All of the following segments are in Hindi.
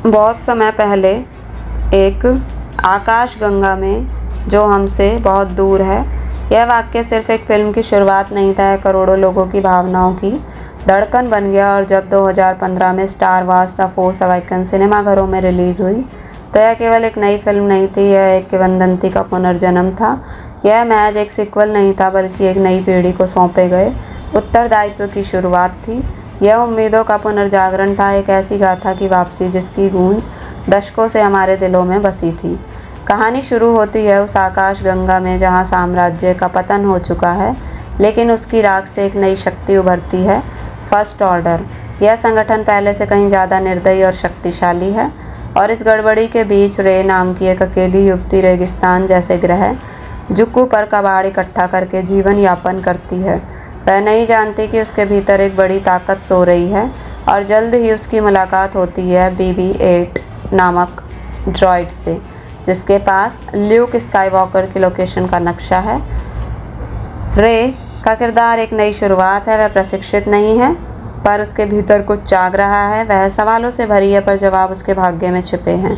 बहुत समय पहले एक आकाशगंगा में जो हमसे बहुत दूर है। यह वाक्य सिर्फ एक फिल्म की शुरुआत नहीं था, यह करोड़ों लोगों की भावनाओं की धड़कन बन गया। और जब 2015 में star wars the force awakens सिनेमाघरों में रिलीज़ हुई तो यह केवल एक नई फिल्म नहीं थी, यह एक किंवदंती का पुनर्जन्म था। यह महज एक सीक्वल नहीं था, बल्कि एक नई पीढ़ी को सौंपे गए उत्तरदायित्व की शुरुआत थी। यह उम्मीदों का पुनर्जागरण था, एक ऐसी गाथा की वापसी जिसकी गूंज दशकों से हमारे दिलों में बसी थी। कहानी शुरू होती है उस आकाशगंगा में जहां साम्राज्य का पतन हो चुका है, लेकिन उसकी राख से एक नई शक्ति उभरती है, फर्स्ट ऑर्डर। यह संगठन पहले से कहीं ज़्यादा निर्दयी और शक्तिशाली है, और इस गड़बड़ी के बीच रे नाम की एक अकेली युवती रेगिस्तान जैसे ग्रह जुक्कू पर कबाड़ इकट्ठा करके जीवन यापन करती है। वह नहीं जानती कि उसके भीतर एक बड़ी ताकत सो रही है, और जल्द ही उसकी मुलाकात होती है BB-8 नामक ड्रॉइड से, जिसके पास ल्यूक स्काईवॉकर की लोकेशन का नक्शा है। रे का किरदार एक नई शुरुआत है। वह प्रशिक्षित नहीं है, पर उसके भीतर कुछ जाग रहा है। वह सवालों से भरी है, पर जवाब उसके भाग्य में छिपे हैं।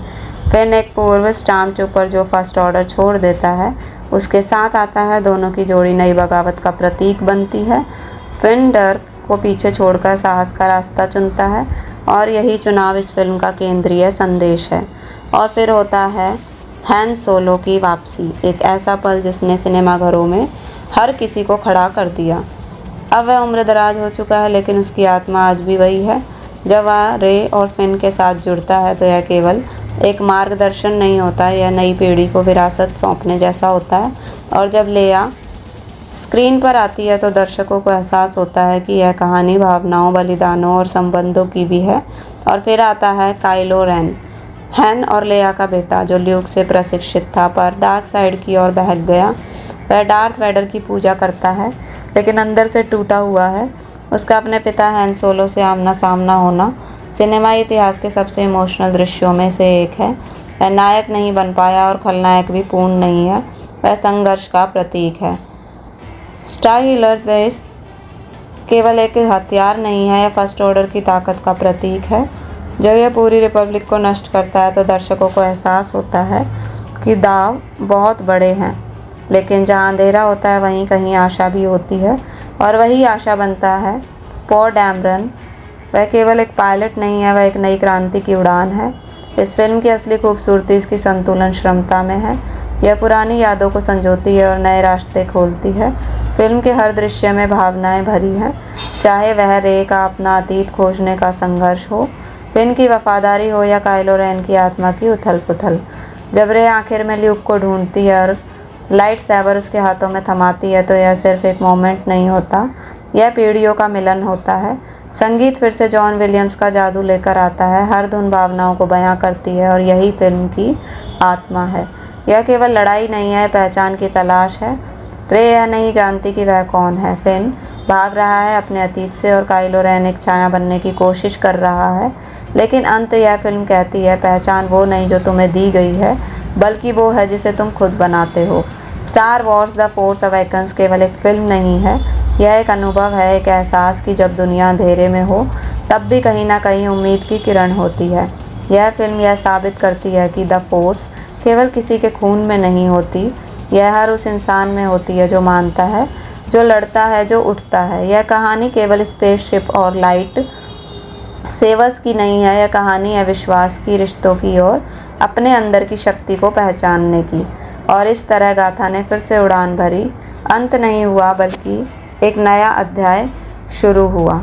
फिन एक पूर्व स्टाम्प ट्रूपर जो फर्स्ट ऑर्डर छोड़ देता है, उसके साथ आता है। दोनों की जोड़ी नई बगावत का प्रतीक बनती है। फिन डर को पीछे छोड़कर साहस का रास्ता चुनता है, और यही चुनाव इस फिल्म का केंद्रीय संदेश है। और फिर होता है हैन सोलो की वापसी, एक ऐसा पल जिसने सिनेमाघरों में हर किसी को खड़ा कर दिया। अब वह उम्रदराज हो चुका है, लेकिन उसकी आत्मा आज भी वही है। जब वह रे और फिन के साथ जुड़ता है तो यह केवल एक मार्गदर्शन नहीं होता, यह नई पीढ़ी को विरासत सौंपने जैसा होता है। और जब लेया स्क्रीन पर आती है तो दर्शकों को एहसास होता है कि यह कहानी भावनाओं, बलिदानों और संबंधों की भी है। और फिर आता है काइलो रेन, हैन और लेया का बेटा, जो ल्यूक से प्रशिक्षित था पर डार्क साइड की ओर बहक गया। वह डार्थ वेडर की पूजा करता है, लेकिन अंदर से टूटा हुआ है। उसका अपने पिता हैन सोलो से आमना सामना होना सिनेमाई इतिहास के सबसे इमोशनल दृश्यों में से एक है। वह नायक नहीं बन पाया और खलनायक भी पूर्ण नहीं है, वह संघर्ष का प्रतीक है। स्टार वेस केवल एक हथियार नहीं है, यह फर्स्ट ऑर्डर की ताकत का प्रतीक है। जब यह पूरी रिपब्लिक को नष्ट करता है तो दर्शकों को एहसास होता है कि दाव बहुत बड़े हैं, लेकिन जहां अंधेरा होता है वहीं कहीं आशा भी होती है। और वही आशा बनता है पो डैमरन। वह केवल एक पायलट नहीं है, वह एक नई क्रांति की उड़ान है। इस फिल्म की असली खूबसूरती इसकी संतुलन क्षमता में है। यह पुरानी यादों को संजोती है और नए रास्ते खोलती है। फिल्म के हर दृश्य में भावनाएं भरी हैं, चाहे वह रे का अपना अतीत खोजने का संघर्ष हो, फिन की वफादारी हो, या काइलो रेन की आत्मा की उथल पुथल। जब रे आखिर में ल्यूक को ढूंढती है और लाइट सैबर उसके हाथों में थमाती है तो यह सिर्फ एक मोमेंट नहीं होता, यह पीढ़ियों का मिलन होता है। संगीत फिर से जॉन विलियम्स का जादू लेकर आता है, हर धुन भावनाओं को बयां करती है, और यही फिल्म की आत्मा है। यह केवल लड़ाई नहीं है, पहचान की तलाश है। रे यह नहीं जानती कि वह कौन है। फिन भाग रहा है अपने अतीत से, और काइलो रेन एक छाया बनने की कोशिश कर रहा है। लेकिन अंत यह फिल्म कहती है, पहचान वो नहीं जो तुम्हें दी गई है, बल्कि वो है जिसे तुम खुद बनाते हो। Star Wars the force awakens केवल एक फिल्म नहीं है, यह एक अनुभव है, एक एहसास कि जब दुनिया अंधेरे में हो तब भी कहीं ना कहीं उम्मीद की किरण होती है। यह फिल्म यह साबित करती है कि द फोर्स केवल किसी के खून में नहीं होती, यह हर उस इंसान में होती है जो मानता है, जो लड़ता है, जो उठता है। यह कहानी केवल स्पेसशिप और लाइट सेवर्स की नहीं है, यह कहानी है विश्वास की, रिश्तों की और अपने अंदर की शक्ति को पहचानने की। और इस तरह गाथा ने फिर से उड़ान भरी। अंत नहीं हुआ, बल्कि एक नया अध्याय शुरू हुआ।